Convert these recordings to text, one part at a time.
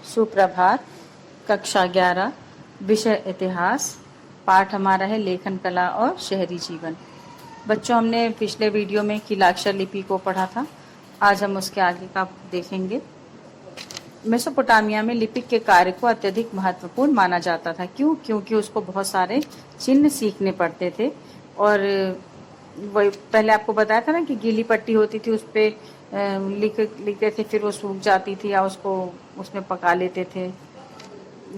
सुप्रभात। कक्षा 11, विषय इतिहास। पाठ हमारा है लेखन कला और शहरी जीवन। बच्चों, हमने पिछले वीडियो में कीलाक्षर लिपि को पढ़ा था। आज हम उसके आगे का देखेंगे। मेसोपोटामिया में लिपिक के कार्य को अत्यधिक महत्वपूर्ण माना जाता था। क्यों? क्योंकि उसको बहुत सारे चिन्ह सीखने पड़ते थे। और वही पहले आपको बताया था ना कि गीली पट्टी होती थी, उस पर लिखते थे, फिर वो सूख जाती थी, या उसको उसमें पका लेते थे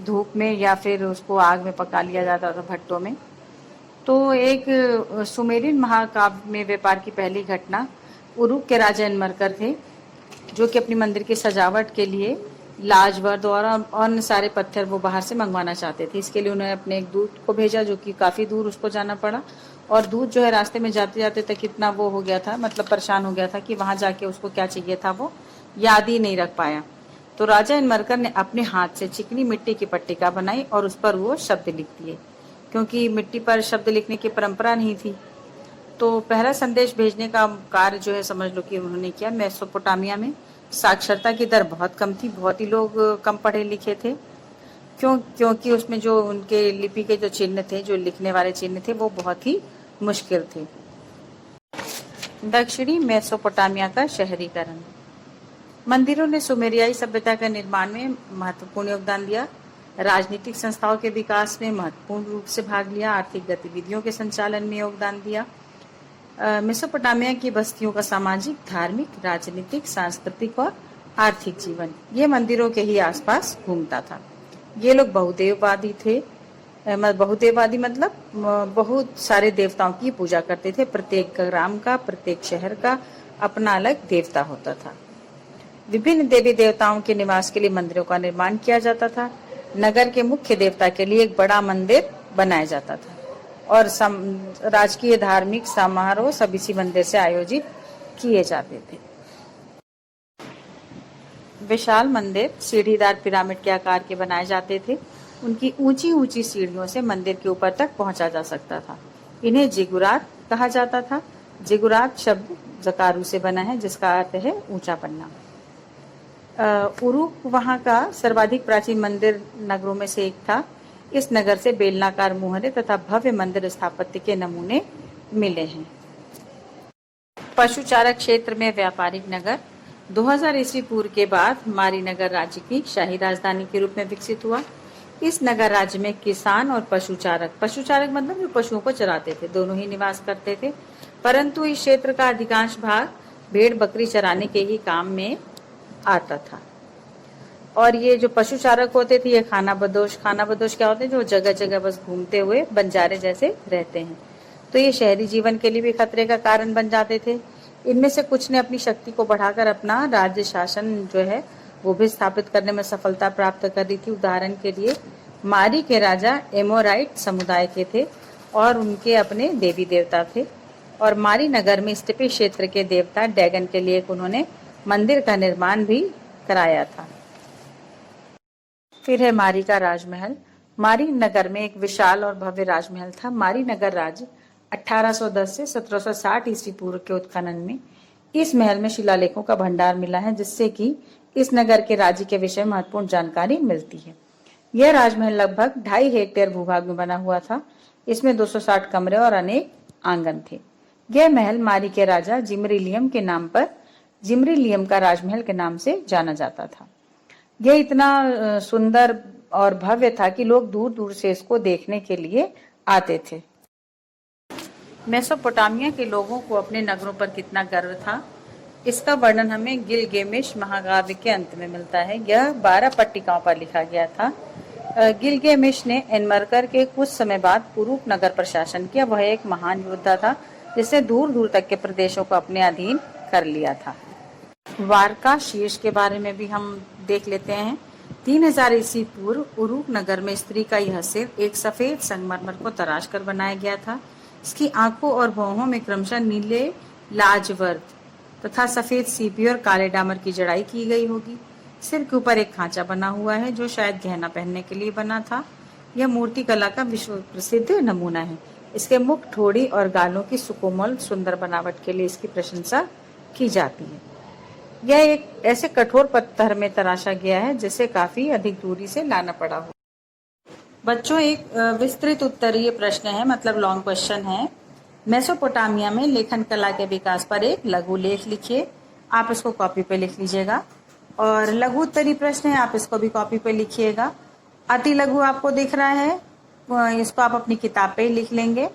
धूप में, या फिर उसको आग में पका लिया जाता था भट्टों में। तो एक सुमेरियन महाकाव्य में व्यापार की पहली घटना उरुक के राजा एनमरकर थे, जो कि अपनी मंदिर की सजावट के लिए लाजवर्द और अन्य सारे पत्थर वो बाहर से मंगवाना चाहते थे। इसके लिए उन्होंने अपने एक दूत को भेजा, जो कि काफ़ी दूर उसको जाना पड़ा। और दूत जो है रास्ते में जाते जाते तक इतना वो हो गया था, मतलब परेशान हो गया था कि वहाँ जाके उसको क्या चाहिए था वो याद ही नहीं रख पाया। तो राजा एनमरकर ने अपने हाथ से चिकनी मिट्टी की पट्टिका बनाई और उस पर वो शब्द लिख दिए, क्योंकि मिट्टी पर शब्द लिखने की परंपरा नहीं थी। तो पहला संदेश भेजने का कार्य जो है समझ लो कि उन्होंने किया। मेसोपोटामिया में साक्षरता की दर बहुत कम थी, बहुत ही लोग कम पढ़े लिखे थे। क्योंकि उसमें जो उनके लिपि के जो चिन्ह थे, जो लिखने वाले चिन्ह थे, वो बहुत ही मुश्किल थे। दक्षिणी मेसोपोटामिया का शहरीकरण। मंदिरों ने सुमेरियाई सभ्यता का निर्माण में महत्वपूर्ण योगदान दिया, राजनीतिक संस्थाओं के विकास में महत्वपूर्ण रूप से भाग लिया, आर्थिक गतिविधियों के संचालन में योगदान दिया। मेसोपोटामिया की बस्तियों का सामाजिक, धार्मिक, राजनीतिक, सांस्कृतिक और आर्थिक जीवन ये मंदिरों के ही आसपास घूमता था। ये लोग बहुदेववादी थे। बहुदेववादी मतलब बहुत सारे देवताओं की पूजा करते थे। प्रत्येक ग्राम का, प्रत्येक शहर का अपना अलग देवता होता था। विभिन्न देवी देवताओं के निवास के लिए मंदिरों का निर्माण किया जाता था। नगर के मुख्य देवता के लिए एक बड़ा मंदिर बनाया जाता था और राजकीय धार्मिक समारोह सब इसी मंदिर से आयोजित किए जाते थे। विशाल मंदिर सीढ़ीदार पिरामिड के आकार के बनाए जाते थे। उनकी ऊंची ऊंची सीढ़ियों से मंदिर के ऊपर तक पहुंचा जा सकता था। इन्हें जिगुरात कहा जाता था। जिगुरात शब्द जकारू से बना है, जिसका अर्थ है ऊंचा पन्ना। उरुक वहां का सर्वाधिक प्राचीन मंदिर नगरों में से एक था। इस नगर से बेलनाकार मुहरे तथा भव्य मंदिर स्थापत्य के नमूने मिले हैं। पशुचारक क्षेत्र में व्यापारिक नगर 2000 ईस्वी पूर्व के बाद मारी नगर राज्य की शाही राजधानी के रूप में विकसित हुआ। इस नगर राज्य में किसान और पशुचारक मतलब जो पशुओं को चराते थे, दोनों ही निवास करते थे। परंतु इस क्षेत्र का अधिकांश भाग भेड़ बकरी चराने के ही काम में आता था। और ये जो पशुचारक होते थे, ये खाना बदोश क्या होते हैं, जो जगह जगह बस घूमते हुए बंजारे जैसे रहते हैं। तो ये शहरी जीवन के लिए भी खतरे का कारण बन जाते थे। इनमें से कुछ ने अपनी शक्ति को बढ़ाकर अपना राज्य शासन जो है वो भी स्थापित करने में सफलता प्राप्त कर ली थी। उदाहरण के लिए मारी के राजा एमोराइट समुदाय के थे और उनके अपने देवी देवता थे। और मारी नगर में स्टेपी क्षेत्र के देवता डैगन के लिए उन्होंने मंदिर का निर्माण भी कराया था। फिर है मारी का राजमहल। मारी नगर में एक विशाल और भव्य राजमहल था। मारी नगर राज्य 1810 से 1760 ईस्वी पूर्व के उत्खनन में इस महल में शिलालेखों का भंडार मिला है, जिससे कि इस नगर के राज्य के विषय में महत्वपूर्ण जानकारी मिलती है। यह राजमहल लगभग 2.5 हेक्टेयर भूभाग में बना हुआ था। इसमें 260 कमरे और अनेक आंगन थे। यह महल मारी के राजा जिमरिलियम के नाम पर जिमरिलियम का राजमहल के नाम से जाना जाता था। यह इतना सुंदर और भव्य था कि लोग दूर दूर से इसको देखने के लिए आते थे। मेसोपोटामिया के लोगों को अपने नगरों पर कितना गर्व था, इसका वर्णन हमें गिलगेमिश महाकाव्य के अंत में मिलता है। यह 12 पट्टिकाओं पर लिखा गया था। गिलगेमिश ने एनमरकर के कुछ समय बाद उरुक नगर पर शासन किया। वह एक महान योद्धा था जिसने दूर दूर तक के प्रदेशों को अपने अधीन कर लिया था। वारका शीर्ष के बारे में भी हम देख लेते हैं। 3000 ईस्वी पूर्व उरुक नगर में स्त्री का यह सिर एक सफेद संगमरमर को तराश कर बनाया गया था। इसकी आंखों और भौहों में क्रमशः नीले लाजवर्द तथा सफेद सीपी और काले डामर की जड़ाई की गई होगी। सिर के ऊपर एक खांचा बना हुआ है जो शायद गहना पहनने के लिए बना था। यह मूर्ति कला का विश्व प्रसिद्ध नमूना है। इसके मुख, ठोड़ी और गालों की सुकोमल सुंदर बनावट के लिए इसकी प्रशंसा की जाती है। यह एक ऐसे कठोर पत्थर में तराशा गया है जिसे काफी अधिक दूरी से लाना पड़ा हो। बच्चों, एक विस्तृत उत्तरीय प्रश्न है, मतलब लॉन्ग क्वेश्चन है। मेसोपोटामिया में लेखन कला के विकास पर एक लघु लेख लिखिए। आप इसको कॉपी पे लिख लीजिएगा। और लघु उत्तरीय प्रश्न है, आप इसको भी कॉपी पे लिखिएगा। अति लघु आपको दिख रहा है, इसको आप अपनी किताब पे ही लिख लेंगे।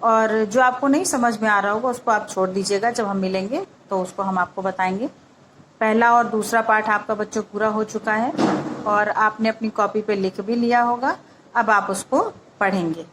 और जो आपको नहीं समझ में आ रहा होगा उसको आप छोड़ दीजिएगा, जब हम मिलेंगे तो उसको हम आपको बताएंगे। पहला और दूसरा पाठ आपका बच्चों पूरा हो चुका है और आपने अपनी कॉपी पे लिख भी लिया होगा। अब आप उसको पढ़ेंगे।